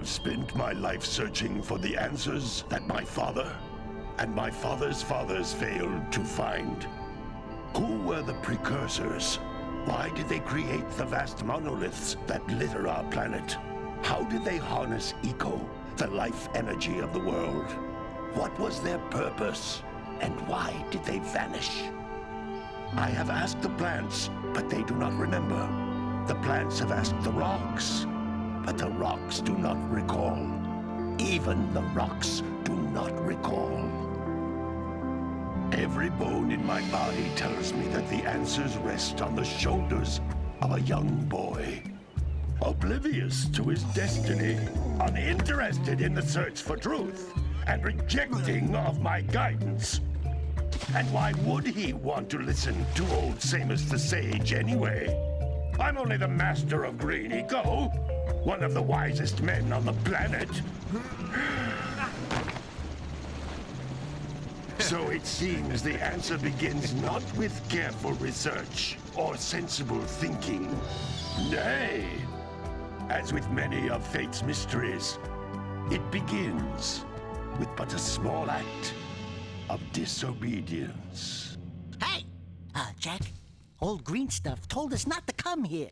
spent my life searching for the answers that my father and my father's fathers failed to find. Who were the precursors? Why did they create the vast monoliths that litter our planet? How did they harness eco, the life energy of the world? What was their purpose? And why did they vanish? I have asked the plants, but they do not remember. The plants have asked the rocks, but the rocks do not recall. Even the rocks do not recall. Every bone in my body tells me that the answers rest on the shoulders of a young boy. Oblivious to his destiny, uninterested in the search for truth, and rejecting of my guidance. And why would he want to listen to old Samus the Sage anyway? I'm only the master of green eco, one of the wisest men on the planet. So it seems the answer begins not with careful research or sensible thinking. Nay, as with many of fate's mysteries, it begins with but a small act of disobedience. Hey! Jack, old green stuff told us not to come here.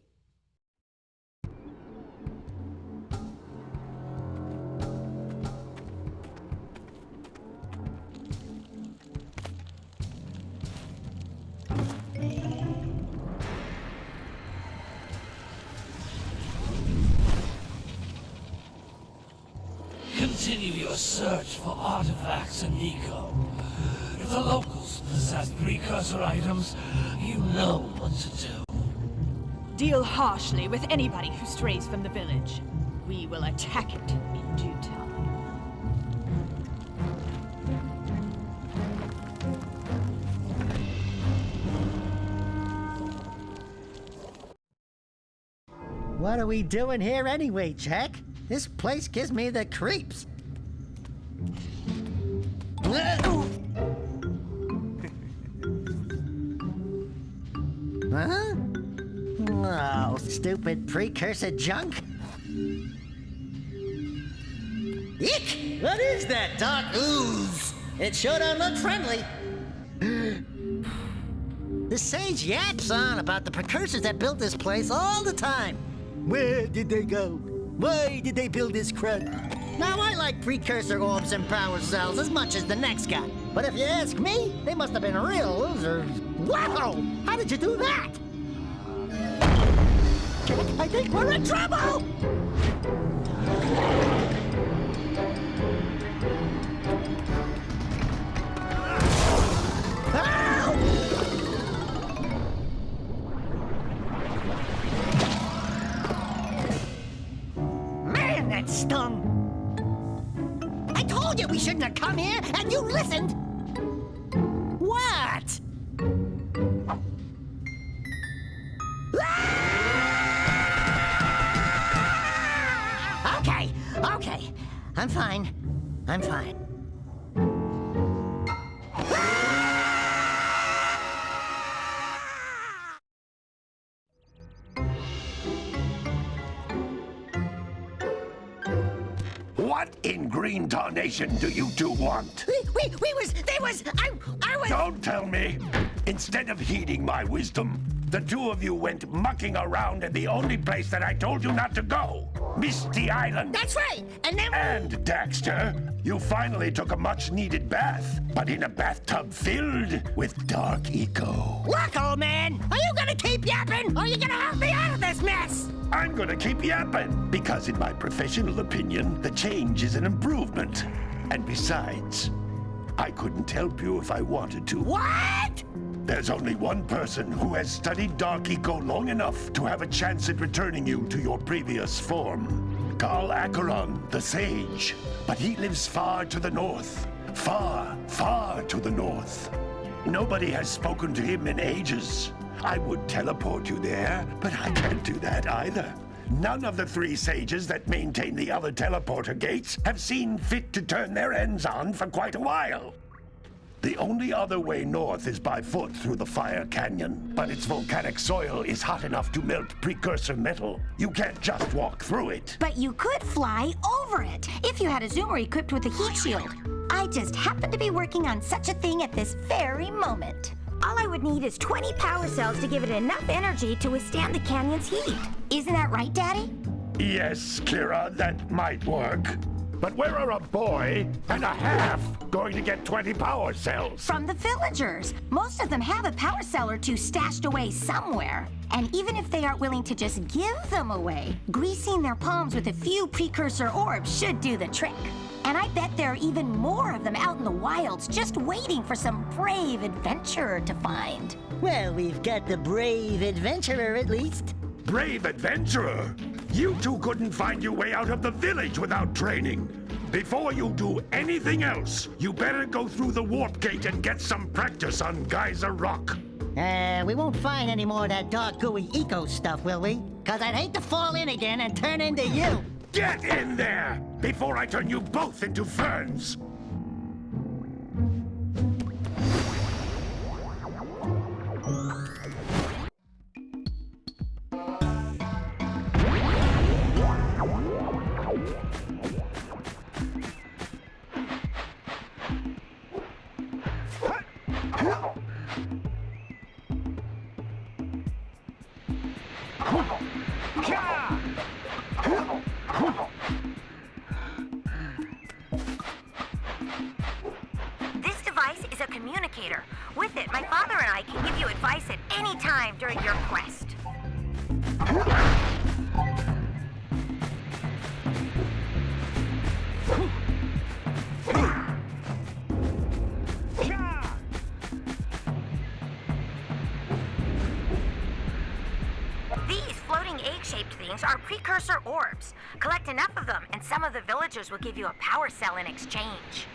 Continue your search for artifacts and eco. If the locals possess precursor items, you know what to do. Deal harshly with anybody who strays from the village. We will attack it in due time. What are we doing here anyway, Jack? This place gives me the creeps. Huh? Oh, stupid precursor junk. Eek! What is that dark ooze? It sure don't look friendly. The sage yaps on about the precursors that built this place all the time. Where did they go? Why did they build this crud? Now, I like precursor orbs and power cells as much as the next guy. But if you ask me, they must have been real losers. Wow! How did you do that? Jack, I think we're in trouble! Man, that stung! I told you we shouldn't have come here, and you listened! What? Okay. I'm fine. What in green tarnation do you two want? I was... Don't tell me! Instead of heeding my wisdom, the two of you went mucking around in the only place that I told you not to go, Misty Island. That's right, and then... And, Daxter, you finally took a much-needed bath, but in a bathtub filled with dark eco. Look, old man, are you gonna keep yapping, or are you gonna help me out of this mess? I'm gonna keep yapping, because in my professional opinion, the change is an improvement. And besides, I couldn't help you if I wanted to. What? There's only one person who has studied Dark Eco long enough to have a chance at returning you to your previous form. Carl Acheron, the Sage. But he lives far to the north. Far, far to the north. Nobody has spoken to him in ages. I would teleport you there, but I can't do that either. None of the three sages that maintain the other teleporter gates have seen fit to turn their ends on for quite a while. The only other way north is by foot through the Fire Canyon, but its volcanic soil is hot enough to melt precursor metal. You can't just walk through it. But you could fly over it if you had a zoomer equipped with a heat shield. I just happen to be working on such a thing at this very moment. All I would need is 20 power cells to give it enough energy to withstand the canyon's heat. Isn't that right, Daddy? Yes, Kira, that might work. But where are a boy and a half going to get 20 power cells? From the villagers. Most of them have a power cell or two stashed away somewhere. And even if they aren't willing to just give them away, greasing their palms with a few precursor orbs should do the trick. And I bet there are even more of them out in the wilds just waiting for some brave adventurer to find. Well, we've got the brave adventurer at least. Brave adventurer? You two couldn't find your way out of the village without training. Before you do anything else, you better go through the warp gate and get some practice on Geyser Rock. We won't find any more of that dark gooey eco stuff, will we? 'Cause I'd hate to fall in again and turn into you. Get in there before I turn you both into ferns. This device is a communicator. With it, my father and I can give you advice at any time during your quest. These floating egg-shaped things are precursor orbs. Collect enough of them, and some of the villagers will give you a power cell in exchange.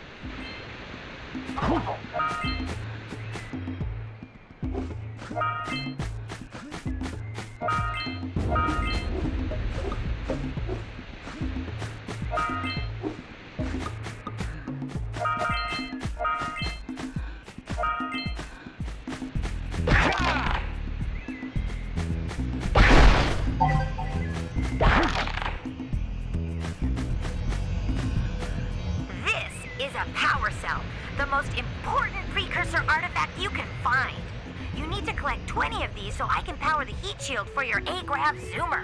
This is a power cell, the most important precursor artifact you can find. You need to collect 20 of these so I can power the heat shield for your A-Grav zoomer.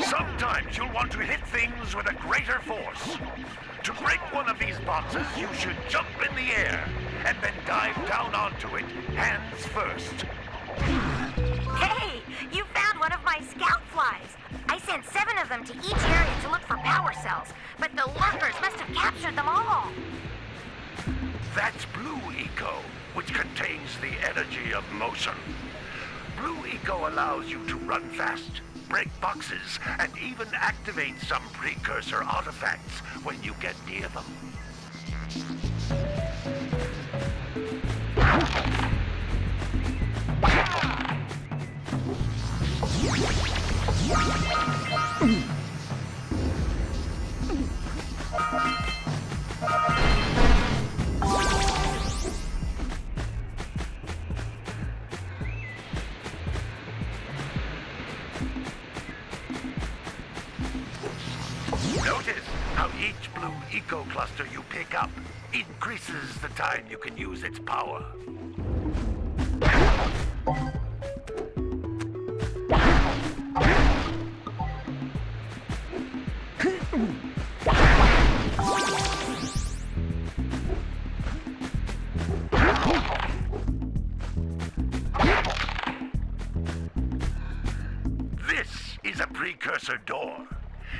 Sometimes you'll want to hit things with a greater force. To break one of these boxes, you should jump in the air and then dive down onto it, hands first. Hey, you found one of my scout flies. I sent 7 of them to each area to look for power cells, but the lurkers must have captured them all. That's Blue Eco, which contains the energy of motion. Blue Eco allows you to run fast, break boxes, and even activate some precursor artifacts when you get near them. Notice how each Blue Eco cluster you pick up increases the time you can use its power. This is a precursor door.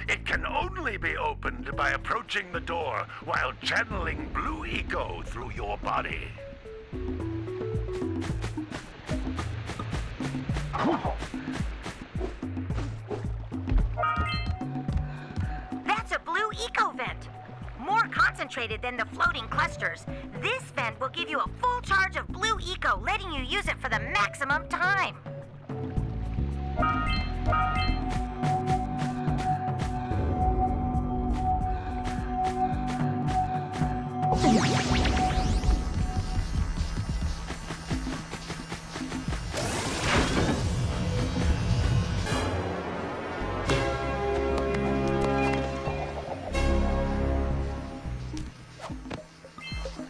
It can only be opened by approaching the door while channeling blue eco through your body. That's a blue eco vent. More concentrated than the floating clusters. This vent will give you a full charge of blue eco, letting you use it for the maximum time.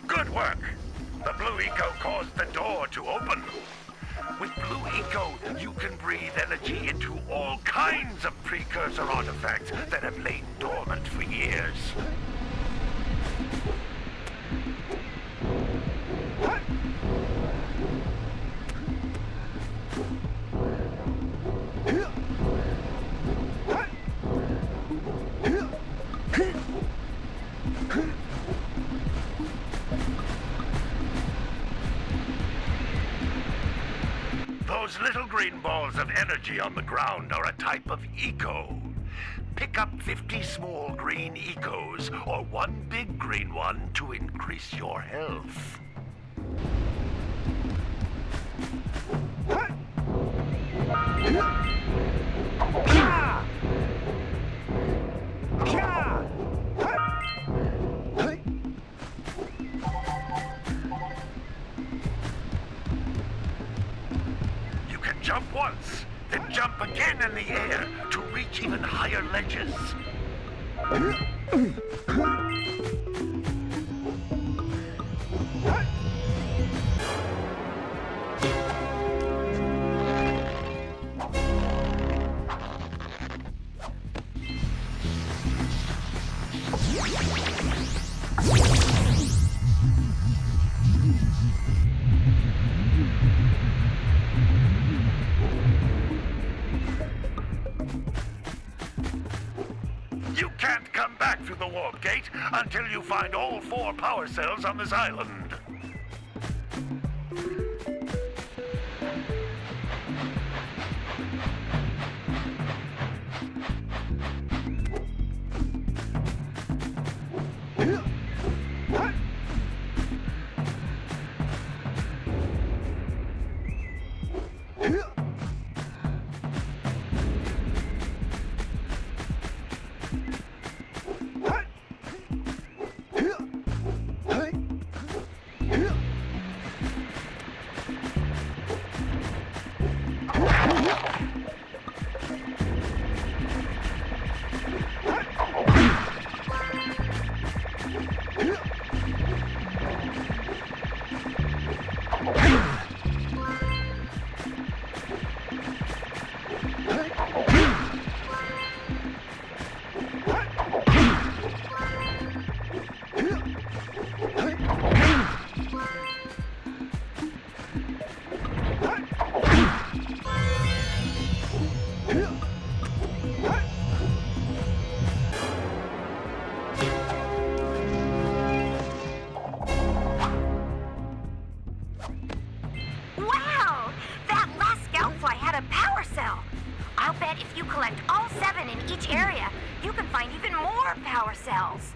Good work. The blue eco caused the door to open. With blue eco, you can breathe energy into all kinds of precursor artifacts that have lain dormant for years. Those little green balls of energy on the ground are a type of eco. Pick up 50 small green ecos or one big green one to increase your health. Jump once, then jump again in the air to reach even higher ledges. You can't come back through the warp gate until you find all 4 power cells on this island. I'll bet if you collect all 7 in each area, you can find even more power cells.